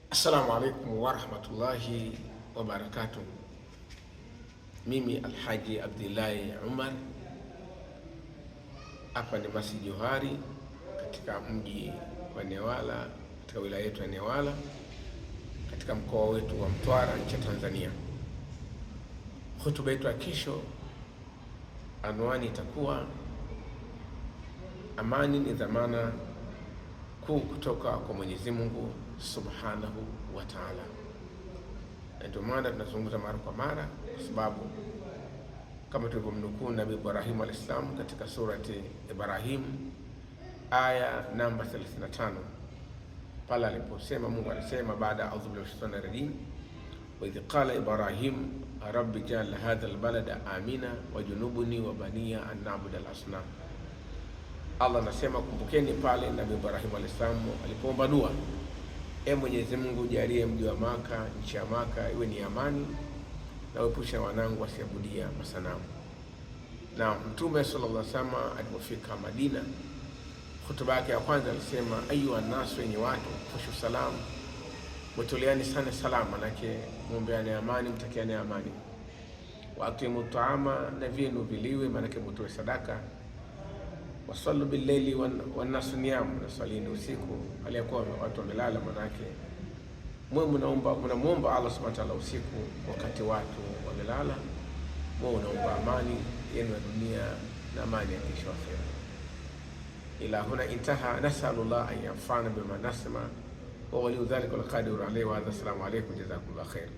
Assalamu alaikum warahmatullahi wabarakatuh. Mimi Alhaji Abdillahi Umar, hapa ni Masjid Johari katika mji wa Newala, katika wilaya yetu ya Newala, katika mkoa wetu wa Mtwara, nchi ya Tanzania. Hotuba yetu ya kesho, anwani itakuwa amani ni dhamana kuu kutoka kwa Mwenyezi Mungu Subhanahu wa Ta'ala. Na ndio maana tunazungumza mara kwa mara, kwa sababu kama tulivyomnukuu Nabii Ibrahim alayhis salam katika surati Ibrahim aya namba 35, pale aliposema, Mungu alisema baada ya audhu billahi minash shaitani rajim, wa idh qala Ibrahim rabbi ja'al hadha albalada amina wajnubni wa baniya an na'budu al-asnam. Allah anasema, kumbukeni pale Nabii Ibrahim alayhis salam alipoomba dua, Mwenyezi Mungu jalie mji wa Maka, nchi ya Maka iwe ni amani na uepusha wanangu wasiabudia masanamu. Na Mtume sallallahu alaihi wasallam alipofika Madina, hutuba yake ya kwanza alisema, ayuha nasu, wenye watu, fushu salam, mtoleani sana salamu, manake muombeane amani, mtakiane amani. Wa atimu taama, na vyenu viliwe, manake mtoe sadaka. Wasallu billaili wan nasu niyam, na swalini usiku aliyakuwa watu wamelala, manake mwe mnamuomba Allah subhanahu wa ta'ala usiku wakati watu wamelala, mwe unaomba amani yenu ya dunia na amani ya kesho akhera. Ila huna intaha, nasalullah an yanfa'ana bima nasma wa waliyu dhalika alqadiru alayhi wa hadha. Assalamu alaykum, jazakumullah khair.